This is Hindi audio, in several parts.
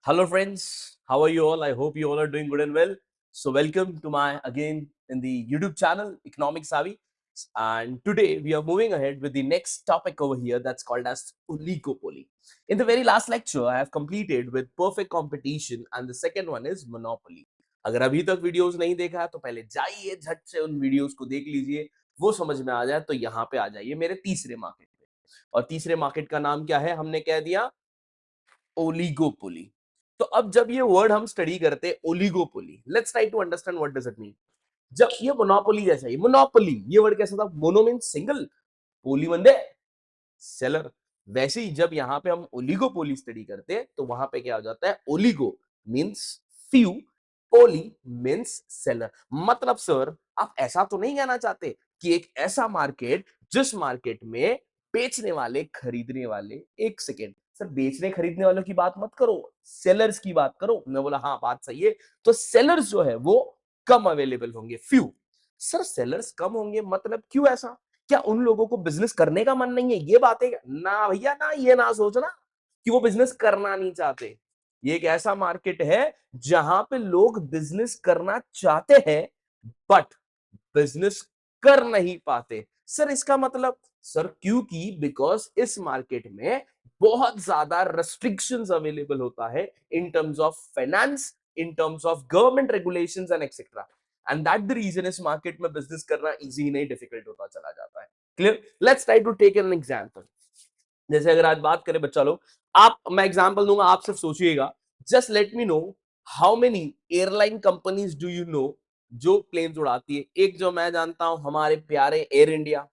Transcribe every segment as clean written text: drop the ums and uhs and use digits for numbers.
Hello, friends. How are you all? I hope you all are doing good and well. So, welcome to my again in the YouTube channel, Economic Savvy. And today we are moving ahead with the next topic over here that's called as oligopoly. In the very last lecture, I have completed with perfect competition, and the second one is monopoly. अगर अभी तक वीडियोस नहीं देखा है तो पहले जाइए झट से उन वीडियोस को देख लीजिए, वो समझ में आ जाए तो यहाँ पे आ जाइए मेरे तीसरे मार्केट पे। और तीसरे मार्केट का नाम क्या है, हमने कह दिया ओलिगोपोली। तो अब जब ये वर्ड हम स्टडी करते हैं oligopoly, let's try to understand what does it mean. जब ये मोनोपोली जैसा, ये मोनोपोली ये वर्ड कैसा था, मोनो मीन सिंगल, पोली बंदे सेलर। वैसे ही जब यहाँ पे हम ओलिगोपोली स्टडी करते हैं तो वहां पे क्या हो जाता है, ओलिगो मीन्स फ्यू, पोली मीन्स सेलर। मतलब सर आप ऐसा तो नहीं कहना चाहते कि एक ऐसा मार्केट जिस मार्केट में बेचने वाले खरीदने वाले, एक सेकेंड सर, बेचने खरीदने वालों की बात मत करो, सेलर्स की बात करो। मैं बोला हाँ बात सही है, तो सेलर्स जो है वो कम अवेलेबल होंगे, फ्यू। सर सेलर्स कम होंगे मतलब क्यों ऐसा, क्या उन लोगों को बिजनेस करने का मन नहीं है, ये बात है ना भैया ना, ये ना सोचना कि वो बिजनेस करना नहीं चाहते। ये एक ऐसा मार्केट है जहां पे लोग बिजनेस करना चाहते हैं बट बिजनेस कर नहीं पाते। सर इसका मतलब, सर क्योंकि बिकॉज इस मार्केट में बहुत ज्यादा रेस्ट्रिक्शंस अवेलेबल होता है in terms of finance, in terms of government regulations and etcetera. And that the reason इस मार्केट में बिजनेस करना इजी नहीं, डिफिकल्ट होता चला जाता है। Clear? Let's try to take an example. जैसे अगर आज बात करें बच्चा लोग, आप, मैं एग्जांपल दूंगा, आप सिर्फ सोचिएगा, just let me know how many airline companies do you know जो प्लेन्स उड़ाती है। एक जो मैं जानता हूं हमारे प्यारे एयर इंडिया,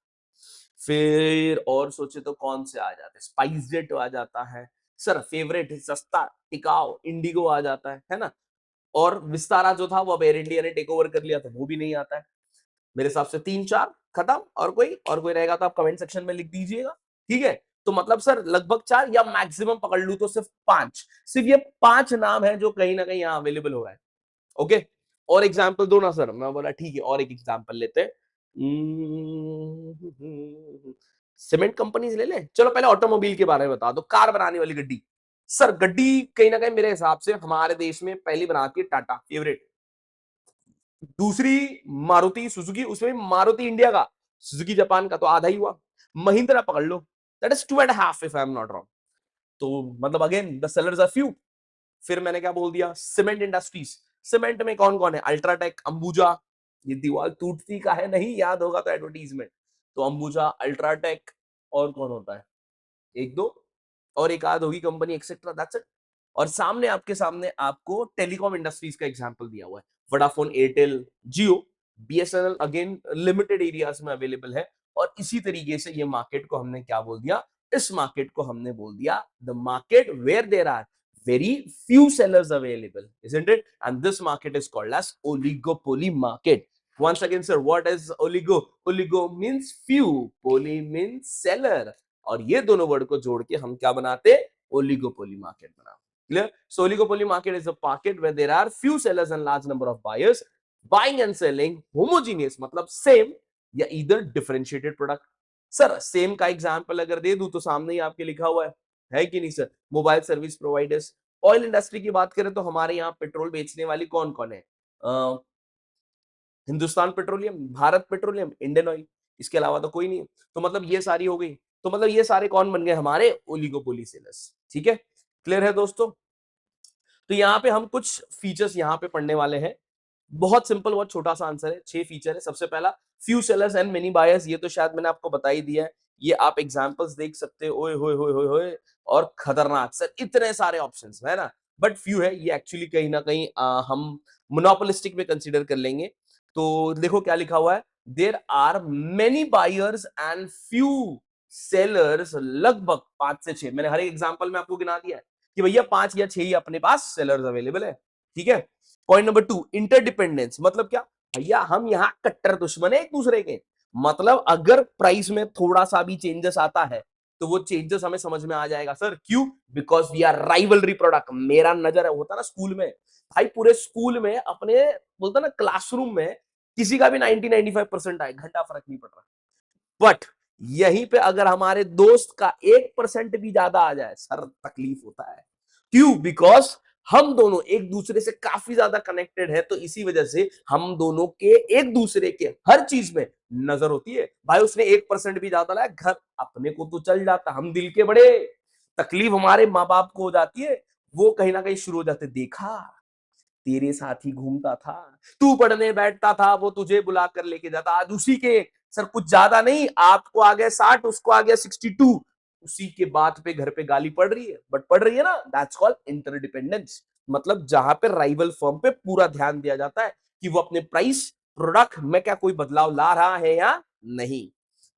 फिर और सोचे तो कौन से आ जाते हैं, स्पाइस जेट आ जाता है, सर फेवरेट सस्ता टिकाऊ इंडिगो आ जाता है ना। और विस्तारा जो था वो अब एयर इंडिया ने टेक ओवर कर लिया, तो वो भी नहीं आता है। मेरे हिसाब से तीन चार खत्म, और कोई रहेगा तो आप कमेंट सेक्शन में लिख दीजिएगा, ठीक है। तो मतलब सर लगभग चार या मैक्सिमम पकड़ लू तो सिर्फ पांच, सिर्फ ये पांच नाम है जो कहीं ना कहीं यहां अवेलेबल हो रहा है। ओके, और एग्जाम्पल दो ना सर, मैं बोला ठीक है और एक एग्जाम्पल लेते हैं। सीमेंट कंपनीज ले लें, चलो पहले ऑटोमोबाइल के बारे में बता दो, कार बनाने वाली गड्डी। सर गड्डी कहीं ना कहीं मेरे हिसाब से हमारे देश में पहली बनाती है टाटा, फेवरेट। दूसरी मारुति सुजुकी, उसमें मारुति इंडिया का, सुजुकी जापान का, तो आधा ही हुआ। महिंद्रा पकड़ लो, that is 2.5 if I am not wrong. तो मतलब again the sellers are few. फिर मैंने क्या बोल दिया, सीमेंट इंडस्ट्रीज। सीमेंट में कौन कौन है, अल्ट्राटेक, अंबुजा, ये दीवार टूटती का है नहीं, याद होगा तो एडवर्टीजमेंट। तो अंबुजा, अल्ट्राटेक, और कौन होता है, एक दो और एक आध होगी कंपनी, एक्सेट्रा, दैट्स इट। और सामने आपके सामने आपको टेलीकॉम इंडस्ट्रीज का एग्जांपल दिया हुआ है, वोडाफोन, एयरटेल, जियो, बीएसएनएल अगेन लिमिटेड एरियाज में अवेलेबल है। और इसी तरीके से ये मार्केट को हमने क्या बोल दिया, इस मार्केट को हमने बोल दिया the market where there are very few sellers available, isn't it? And this market is called as oligopoly market. Once again sir, what is oligo? Oligo means few, poly means seller, और ये दोनों वर्ड को जोड़ के हम क्या बनाते, ओलिगोपोली मार्केट बना। Clear? So oligopoly market is a market where there are few sellers and large number of buyers buying and selling homogeneous, मतलब सेम या इधर डिफरेंशिएटेड प्रोडक्ट। सर सेम का एग्जांपल अगर दे दूं तो सामने ही आपके लिखा हुआ है कि नहीं sir, mobile service providers. Oil industry की बात करें तो हमारे यहाँ पेट्रोल बेचने वाली कौन कौन है, Hindustan petroleum, Bharat petroleum, Indian oil, इसके अलावा तो कोई नहीं। तो मतलब ये सारी हो गई, तो मतलब ये सारे कौन बन गए, हमारे ओलिगोपोली सेलर्स। ठीक है, क्लियर है दोस्तों? तो यहाँ पे हम कुछ फीचर्स यहाँ पे पढ़ने वाले हैं। बहुत सिंपल, बहुत छोटा सा आंसर है, 6 फीचर है। सबसे पहला, few sellers and many buyers, ये तो शायद मैंने आपको बता ही दिया है। ये आप एग्जांपल्स देख सकते हो, ओए होए होए होए होए, और खतरनाक सर इतने सारे ऑप्शंस है ना, बट फ्यू है ये एक्चुअली, कहीं ना कहीं हम मोनोपोलिस्टिक में कंसीडर कर लेंगे। तो देखो क्या लिखा हुआ है, there are many buyers and few sellers, लगभग 5 से 6, मैंने हर एक एग्जांपल में आपको गिना दिया है कि भैया 5 या 6 ही अपने पास सेलर्स अवेलेबल है। ठीक है, पॉइंट नंबर 2, इंटरडिपेंडेंस, मतलब क्या भैया, हम यहाँ कट्टर दुश्मन है एक दूसरे के। मतलब अगर प्राइस में थोड़ा सा भी चेंजेस आता है तो वो चेंजेस हमें समझ में आ जाएगा। सर क्यों? Because we are rivalry product. मेरा नजर है, होता ना स्कूल में, भाई पूरे स्कूल में अपने, बोलता ना क्लासरूम में, किसी का भी 90-95% आए, घंटा फर्क नहीं पड़ रहा, बट यहीं पे अगर हमारे दोस्त का 1% भी ज्यादा आ जाए, सर तकलीफ होता है। क्यों? बिकॉज हम दोनों एक दूसरे से काफी ज्यादा कनेक्टेड है, तो इसी वजह से हम दोनों के एक दूसरे के हर चीज में नजर होती है। भाई उसने 1% भी ज्यादा लाया, घर अपने को तो चल जाता, हम दिल के बड़े, तकलीफ हमारे माँ बाप को हो जाती है, वो कहीं ना कहीं शुरू हो जाते, देखा तेरे साथ ही घूमता था, तू पढ़ने बैठता था वो तुझे बुला कर लेके जाता, आज उसी के सर कुछ ज्यादा नहीं, आपको आ गया 60, उसको आ गया 62, उसी के बात पे घर पे गाली पड़ रही है, बट पड़ रही है ना, दैट्स कॉल्ड इंटरडिपेंडेंस। मतलब जहां पे राइवल फर्म पे पूरा ध्यान दिया जाता है कि वो अपने प्राइस प्रोडक्ट में क्या कोई बदलाव ला रहा है या नहीं।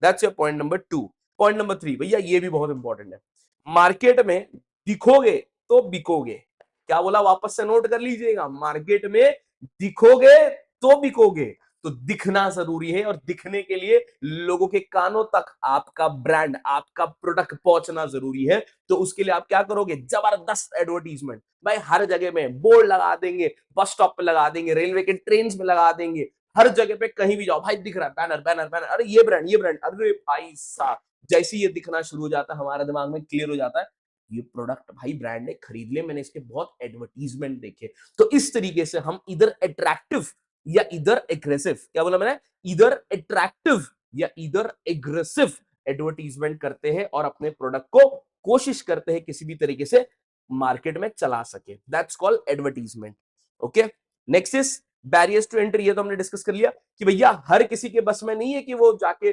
That's your point number 2। Point number 3 भैया ये भी बहुत इंपॉर्टेंट है, मार्केट में दिखोगे तो बिकोगे। क्या बोला, वापस से नोट कर लीजिएगा, मार्केट में दिखोगे तो बिकोगे। तो दिखना जरूरी है, और दिखने के लिए लोगों के कानों तक आपका ब्रांड, आपका प्रोडक्ट पहुंचना जरूरी है। तो उसके लिए आप क्या करोगे, जबरदस्त एडवर्टीजमेंट, भाई हर जगह में बोर्ड लगा देंगे, बस स्टॉप पे लगा देंगे, रेलवे के ट्रेन में लगा देंगे, हर जगह पे कहीं भी जाओ भाई दिख रहा है, बैनर बैनर बैनर, अरे ये ब्रांड ये ब्रांड, अरे भाई साहब जैसे ये दिखना शुरू हो जाता है, हमारे दिमाग में क्लियर हो जाता है, ये प्रोडक्ट भाई ब्रांड ने खरीद ले, मैंने इसके बहुत एडवर्टीजमेंट देखे। तो इस तरीके से हम इधर अट्रैक्टिव या इधर एग्रेसिव, क्या बोला मैंने, इधर अट्रैक्टिव या इधर एग्रेसिव एडवर्टीजमेंट करते हैं और अपने प्रोडक्ट को कोशिश करते हैं किसी भी तरीके से मार्केट में चला सके, that's called advertisement. Okay, next is barriers to entry. ये तो हमने डिस्कस कर लिया कि भैया हर किसी के बस में नहीं है कि वो जाके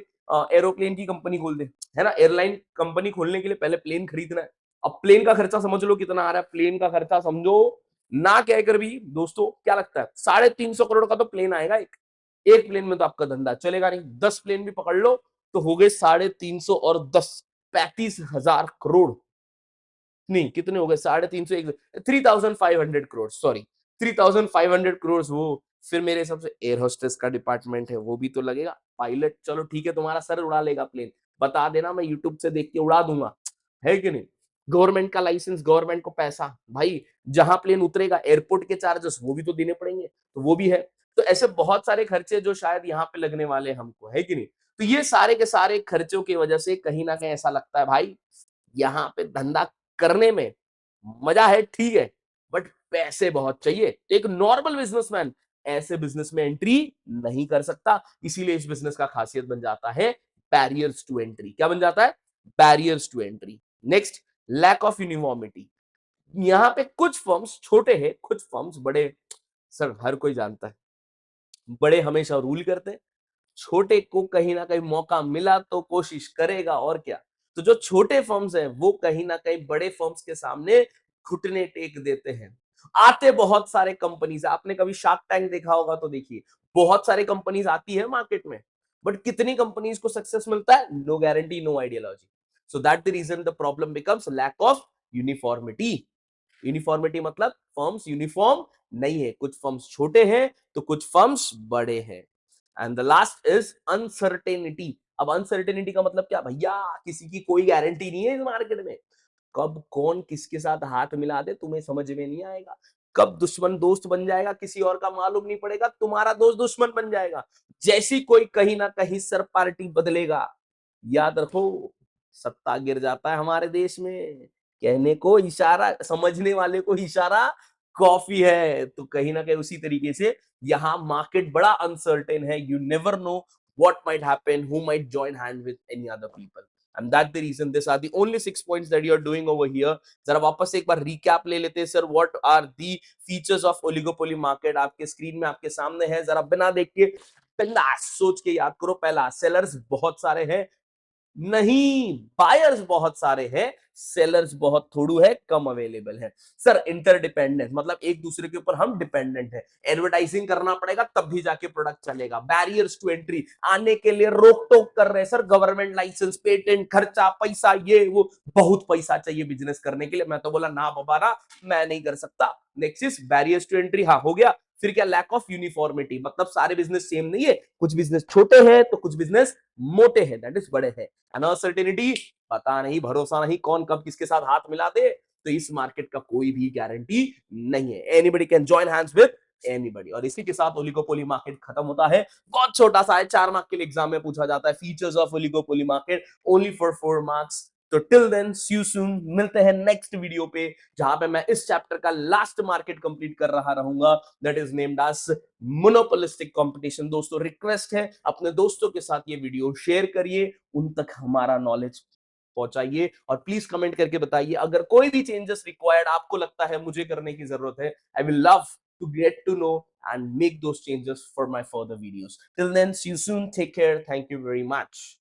एरोप्लेन की कंपनी खोल दे, है ना, एयरलाइन कंपनी खोलने के लिए पहले प्लेन खरीदना है। अब प्लेन का खर्चा समझ लो कितना आ रहा है, प्लेन का खर्चा समझो ना कहकर भी दोस्तों क्या लगता है, 350 करोड़ का तो प्लेन आएगा। एक प्लेन में तो आपका धंधा चलेगा नहीं, 10 प्लेन भी पकड़ लो तो हो गए 350 और 10, 35,000 करोड़, नहीं कितने हो गए, 350, 3,500 करोड़, सॉरी 3,500 करोड़। वो फिर मेरे हिसाब से एयर होस्टेस का डिपार्टमेंट है वो भी तो लगेगा, पायलट चलो ठीक है तुम्हारा सर उड़ा लेगा प्लेन, बता देना मैं यूट्यूब से देख के उड़ा दूंगा, है कि नहीं। गवर्नमेंट का लाइसेंस, गवर्नमेंट को पैसा, भाई जहां प्लेन उतरेगा एयरपोर्ट के चार्जेस वो भी तो देने पड़ेंगे, तो वो भी है। तो ऐसे बहुत सारे खर्चे जो शायद यहाँ पे लगने वाले हमको, है कि नहीं। तो ये सारे के सारे खर्चों की वजह से कहीं ना कहीं ऐसा लगता है भाई यहाँ पे धंधा करने में मजा है, ठीक है, बट पैसे बहुत चाहिए। एक नॉर्मल बिजनेसमैन ऐसे बिजनेस में एंट्री नहीं कर सकता, इसीलिए इस बिजनेस का खासियत बन जाता है बैरियर्स टू एंट्री। क्या बन जाता है, barriers to entry. Next, lack of uniformity. यहाँ पे कुछ फर्म्स छोटे हैं, कुछ फर्म्स बड़े, सर हर कोई जानता है बड़े हमेशा रूल करते हैं, छोटे को कहीं ना कहीं मौका मिला तो कोशिश करेगा, और क्या। तो जो छोटे फर्म्स हैं वो कहीं ना कहीं बड़े फर्म्स के सामने घुटने टेक देते हैं। आते बहुत सारे कंपनीज, आपने कभी शार्क टैंक देखा होगा तो देखिए, बहुत सारे कंपनीज आती है मार्केट में, बट कितनी कंपनीज को सक्सेस मिलता है, no guarantee no ideology. So that the reason the problem becomes lack of uniformity. Uniformity मतलब फर्म्स यूनिफॉर्म नहीं है, कुछ फर्म्स छोटे हैं तो कुछ फर्म्स बड़े हैं। And the last is uncertainty. अब अनसर्टेनिटी का मतलब क्या भैया, किसी की कोई गारंटी नहीं है इस मार्केट में, कब कौन किसके साथ हाथ मिला दे तुम्हें समझ में नहीं आएगा, कब दुश्मन दोस्त बन जाएगा किसी और का मालूम नहीं पड़ेगा, तुम्हारा दोस्त दुश्मन बन जाएगा जैसी कोई कहीं ना कहीं सर पार्टी बदलेगा, याद रखो सत्ता गिर जाता है हमारे देश में। कहने को इशारा, समझने वाले को इशारा कॉफी है। तो कहीं ना कहीं उसी तरीके से यहाँ मार्केट बड़ा अनसर्टेन है, you never know what might happen, who might join hand with any other people, and that's the reason these are the only 6 points that you are doing over here। जरा वापस से एक बार recap ले लेते हैं sir, what are the features of oligopoly market, आपके स्क्रीन में आपके सामने है, जरा बिना देख के बिंदास सोच के याद करो। पहला, सेलर्स बहुत सारे हैं, नहीं बायर्स बहुत सारे हैं, सेलर्स बहुत थोड़ू है, कम अवेलेबल है। सर इंटरडिपेंडेंट मतलब एक दूसरे के ऊपर हम डिपेंडेंट है, एडवर्टाइजिंग करना पड़ेगा तब भी जाके प्रोडक्ट चलेगा। बैरियर्स टू एंट्री, आने के लिए रोक टोक कर रहे हैं सर, गवर्नमेंट लाइसेंस, पेटेंट, खर्चा, पैसा, ये वो बहुत पैसा चाहिए बिजनेस करने के लिए, मैं तो बोला ना बाबा मैं नहीं कर सकता। Next is barriers to entry, हाँ हो गया। फिर क्या, लैक ऑफ यूनिफॉर्मिटी, मतलब सारे बिजनेस सेम नहीं है, कुछ बिजनेस छोटे हैं तो कुछ बिजनेस मोटे हैं, दैट इज बड़े हैं। अनसर्टेनिटी, पता नहीं भरोसा नहीं कौन कब किसके साथ हाथ मिला दे, तो इस मार्केट का कोई भी गारंटी नहीं है, anybody can join hands with anybody. और इसी के साथ ओलिगोपोली मार्केट खत्म होता है। बहुत छोटा सा है, 4 मार्क के लिए एग्जाम में पूछा जाता है, features of oligopoly market, only for 4 marks. तो till then see you soon, मिलते हैं नेक्स्ट वीडियो पे जहां पे मैं इस चैप्टर का लास्ट मार्केट कंप्लीट कर रहा रहूंगा, that is named as monopolistic competition. दोस्तों रिक्वेस्ट है अपने दोस्तों के साथ ये वीडियो शेयर करिए, उन तक हमारा नॉलेज पहुंचाइए और प्लीज कमेंट करके बताइए अगर कोई भी चेंजेस रिक्वायर्ड आपको लगता है मुझे करने की जरूरत है। I will love to get to know and make those changes for my further videos. Till then, see you soon. Take care. Thank you very much.